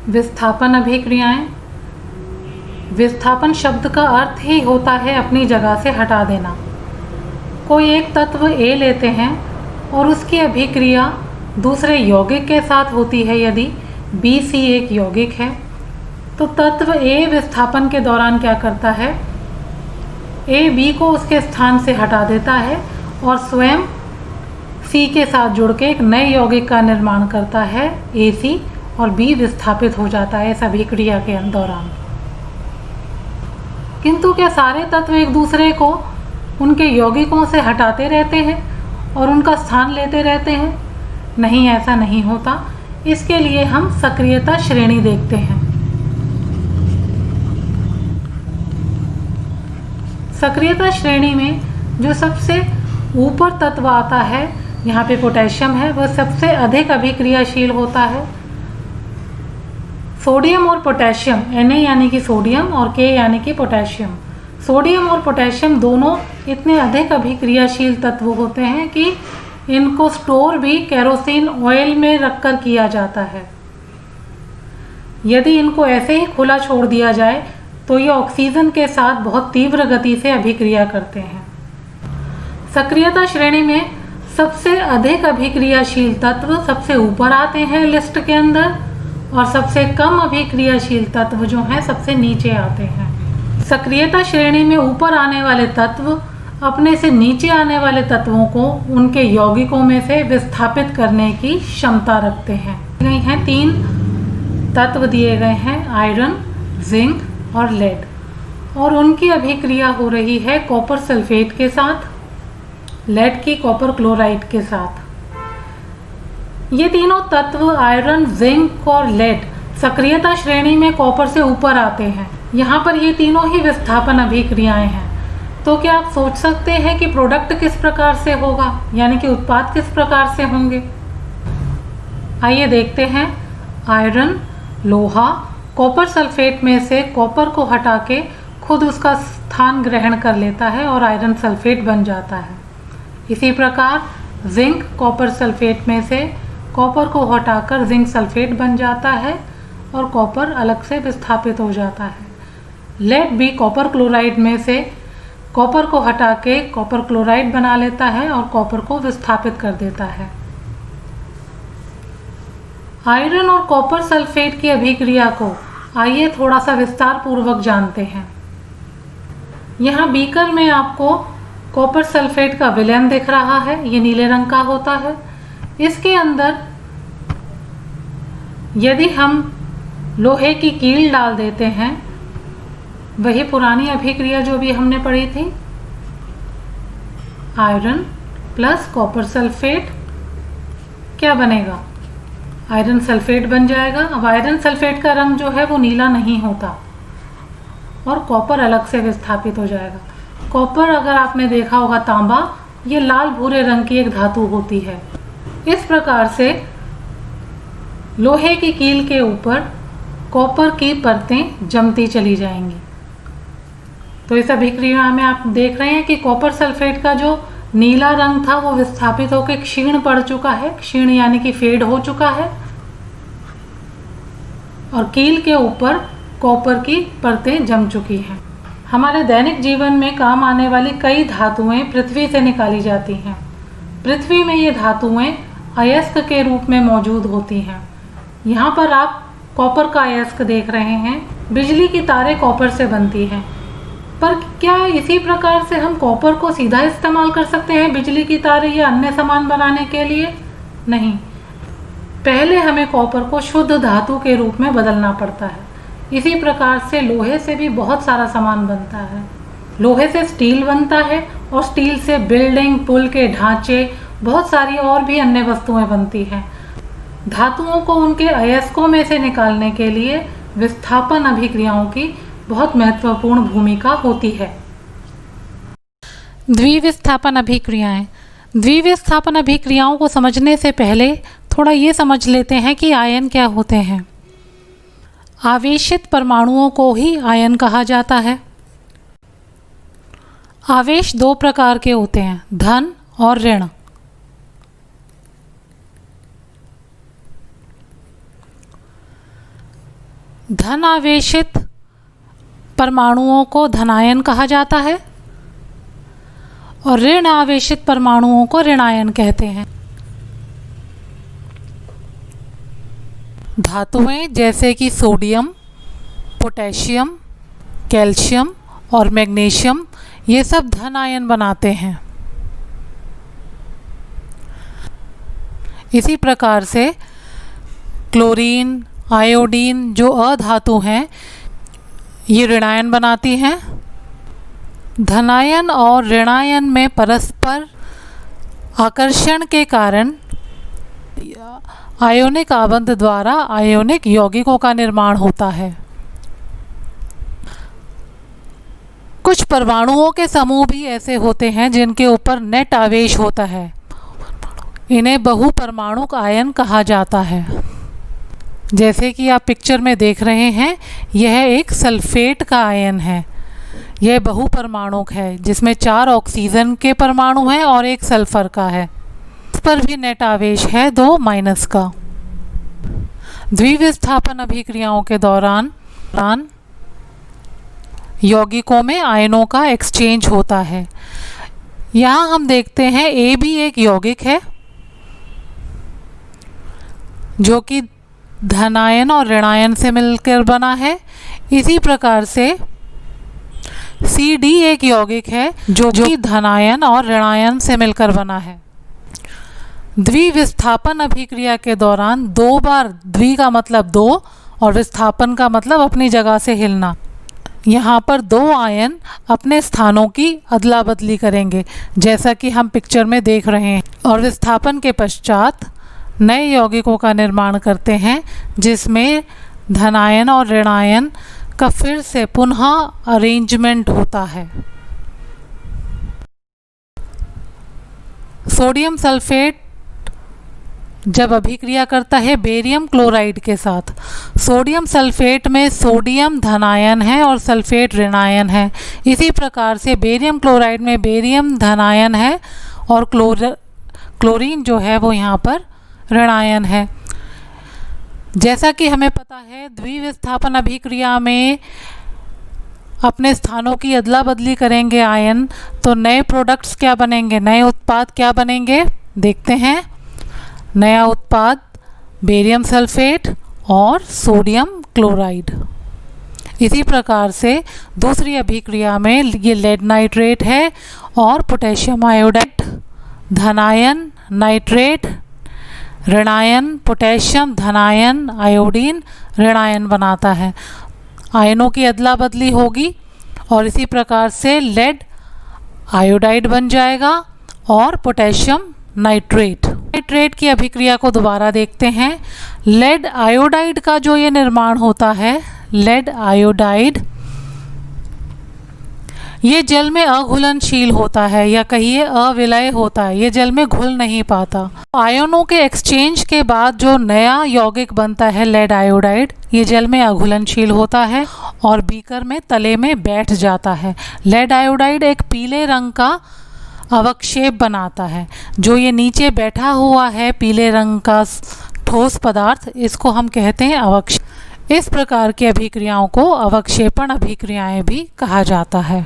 विस्थापन अभिक्रियाएं। विस्थापन शब्द का अर्थ ही होता है अपनी जगह से हटा देना। कोई एक तत्व A लेते हैं और उसकी अभिक्रिया दूसरे यौगिक के साथ होती है। यदि BC एक यौगिक है तो तत्व A विस्थापन के दौरान क्या करता है, A B को उसके स्थान से हटा देता है और स्वयं C के साथ जुड़ के एक नए यौगिक का निर्माण करता है AC, और B विस्थापित हो जाता है इस अभिक्रिया के दौरान। किंतु क्या सारे तत्व एक दूसरे को उनके यौगिकों से हटाते रहते हैं और उनका स्थान लेते रहते हैं? नहीं, ऐसा नहीं होता। इसके लिए हम सक्रियता श्रेणी देखते हैं। सक्रियता श्रेणी में जो सबसे ऊपर तत्व आता है, यहाँ पे पोटेशियम है, वह सबसे अधिक अभिक्रियाशील होता है। सोडियम और पोटेशियम, Na यानी कि सोडियम और K यानी कि पोटेशियम, सोडियम और पोटेशियम दोनों इतने अधिक अभिक्रियाशील तत्व होते हैं कि इनको स्टोर भी केरोसिन ऑयल में रखकर किया जाता है। यदि इनको ऐसे ही खुला छोड़ दिया जाए तो ये ऑक्सीजन के साथ बहुत तीव्र गति से अभिक्रिया करते हैं। सक्रियता श्रेणी में सबसे अधिक अभिक्रियाशील तत्व सबसे ऊपर आते हैं लिस्ट के अंदर, और सबसे कम अभिक्रियाशील तत्व जो हैं सबसे नीचे आते हैं। सक्रियता श्रेणी में ऊपर आने वाले तत्व अपने से नीचे आने वाले तत्वों को उनके यौगिकों में से विस्थापित करने की क्षमता रखते हैं। गई हैं 3 तत्व दिए गए हैं, आयरन, जिंक और लेड, और उनकी अभिक्रिया हो रही है कॉपर सल्फेट के साथ, लेड की कॉपर क्लोराइड के साथ। ये तीनों तत्व आयरन, जिंक और लेड सक्रियता श्रेणी में कॉपर से ऊपर आते हैं। यहाँ पर ये तीनों ही विस्थापन अभिक्रियाएं हैं। तो क्या आप सोच सकते हैं कि प्रोडक्ट किस प्रकार से होगा, यानी कि उत्पाद किस प्रकार से होंगे? आइए देखते हैं। आयरन, लोहा, कॉपर सल्फेट में से कॉपर को हटा के खुद उसका स्थान ग्रहण कर लेता है और आयरन सल्फेट बन जाता है। इसी प्रकार जिंक कॉपर सल्फेट में से कॉपर को हटाकर जिंक सल्फेट बन जाता है और कॉपर अलग से विस्थापित हो जाता है। लेड भी कॉपर क्लोराइड में से कॉपर को हटा के कॉपर क्लोराइड बना लेता है और कॉपर को विस्थापित कर देता है। आयरन और कॉपर सल्फेट की अभिक्रिया को आइए थोड़ा सा विस्तार पूर्वक जानते हैं। यहाँ बीकर में आपको कॉपर सल्फेट का विलयन दिख रहा है, ये नीले रंग का होता है। इसके अंदर यदि हम लोहे की कील डाल देते हैं, वही पुरानी अभिक्रिया जो भी हमने पढ़ी थी, आयरन प्लस कॉपर सल्फेट, क्या बनेगा? आयरन सल्फेट बन जाएगा। अब आयरन सल्फेट का रंग जो है वो नीला नहीं होता और कॉपर अलग से विस्थापित हो जाएगा। कॉपर, अगर आपने देखा होगा तांबा, ये लाल भूरे रंग की एक धातु होती है। इस प्रकार से लोहे की कील के ऊपर कॉपर की परतें जमती चली जाएंगी। तो इस अभिक्रिया में आप देख रहे हैं कि कॉपर सल्फेट का जो नीला रंग था वो विस्थापित होकर क्षीण पड़ चुका है, क्षीण यानी कि फेड हो चुका है, और कील के ऊपर कॉपर की परतें जम चुकी हैं। हमारे दैनिक जीवन में काम आने वाली कई धातुएं पृथ्वी से निकाली जाती हैं। पृथ्वी में ये धातुएं अयस्क के रूप में मौजूद होती हैं। यहाँ पर आप कॉपर का अयस्क देख रहे हैं। बिजली की तारें कॉपर से बनती हैं, पर क्या इसी प्रकार से हम कॉपर को सीधा इस्तेमाल कर सकते हैं बिजली की तारें या अन्य सामान बनाने के लिए? नहीं, पहले हमें कॉपर को शुद्ध धातु के रूप में बदलना पड़ता है। इसी प्रकार से लोहे से भी बहुत सारा सामान बनता है। लोहे से स्टील बनता है और स्टील से बिल्डिंग, पुल के ढांचे, बहुत सारी और भी अन्य वस्तुएं बनती हैं। धातुओं को उनके अयस्कों में से निकालने के लिए विस्थापन अभिक्रियाओं की बहुत महत्वपूर्ण भूमिका होती है। द्विविस्थापन अभिक्रियाएं। द्विविस्थापन अभिक्रियाओं को समझने से पहले थोड़ा ये समझ लेते हैं कि आयन क्या होते हैं। आवेशित परमाणुओं को ही आयन कहा जाता है। आवेश 2 प्रकार के होते हैं, धन और ऋण। धन आवेशित परमाणुओं को धनायन कहा जाता है और ऋण आवेशित परमाणुओं को ऋणायन कहते हैं। धातुएं जैसे कि सोडियम, पोटेशियम, कैल्शियम और मैग्नीशियम ये सब धन आयन बनाते हैं। इसी प्रकार से क्लोरीन, आयोडीन जो अधातु हैं ये ऋणायन बनाती हैं। धनायन और ऋणायन में परस्पर आकर्षण के कारण आयोनिक आबंध द्वारा आयोनिक यौगिकों का निर्माण होता है। कुछ परमाणुओं के समूह भी ऐसे होते हैं जिनके ऊपर नेट आवेश होता है, इन्हें बहुपरमाणुक आयन कहा जाता है। जैसे कि आप पिक्चर में देख रहे हैं, यह एक सल्फेट का आयन है। यह बहुपरमाणुक है जिसमें 4 ऑक्सीजन के परमाणु हैं और 1 सल्फर का है। इस पर भी नेट आवेश है 2 माइनस का। द्विविस्थापन अभिक्रियाओं के दौरान यौगिकों में आयनों का एक्सचेंज होता है। यहाँ हम देखते हैं ए भी एक यौगिक है जो कि धनायन और ऋणायन से मिलकर बना है। इसी प्रकार से सी डी एक यौगिक है जो कि धनायन और ऋणायन से मिलकर बना है। द्विविस्थापन अभिक्रिया के दौरान 2 बार, द्वि का मतलब 2 और विस्थापन का मतलब अपनी जगह से हिलना, यहाँ पर 2 आयन अपने स्थानों की अदला बदली करेंगे जैसा कि हम पिक्चर में देख रहे हैं, और विस्थापन के पश्चात नए यौगिकों का निर्माण करते हैं जिसमें धनायन और ऋणायन का फिर से पुनः अरेंजमेंट होता है। सोडियम सल्फेट जब अभिक्रिया करता है बेरियम क्लोराइड के साथ, सोडियम सल्फेट में सोडियम धनायन है और सल्फेट ऋणायन है। इसी प्रकार से बेरियम क्लोराइड में बेरियम धनायन है और क्लोरीन जो है वो यहाँ पर ऋणायन है। जैसा कि हमें पता है द्विविस्थापन अभिक्रिया में अपने स्थानों की अदला बदली करेंगे आयन, तो नए प्रोडक्ट्स क्या बनेंगे, नए उत्पाद क्या बनेंगे, देखते हैं। नया उत्पाद बेरियम सल्फेट और सोडियम क्लोराइड। इसी प्रकार से दूसरी अभिक्रिया में ये लेड नाइट्रेट है और पोटेशियम आयोडाइड, धनायन नाइट्रेट ऋणायन, पोटेशियम धनायन आयोडीन ऋणायन बनाता है। आयनों की अदला बदली होगी और इसी प्रकार से लेड आयोडाइड बन जाएगा और पोटेशियम नाइट्रेट। नाइट्रेट की अभिक्रिया को दोबारा देखते हैं। लेड आयोडाइड का जो ये निर्माण होता है, लेड आयोडाइड, ये जल में अघुलनशील होता है या कहिए अविलय होता है, ये जल में घुल नहीं पाता। आयनों के एक्सचेंज के बाद जो नया यौगिक बनता है लेड आयोडाइड, ये जल में अघुलनशील होता है और बीकर में तले में बैठ जाता है। लेड आयोडाइड एक पीले रंग का अवक्षेप बनाता है। जो ये नीचे बैठा हुआ है पीले रंग का ठोस पदार्थ, इसको हम कहते हैं अवक्षेप। इस प्रकार की अभिक्रियाओं को अवक्षेपण अभिक्रियाएं भी कहा जाता है।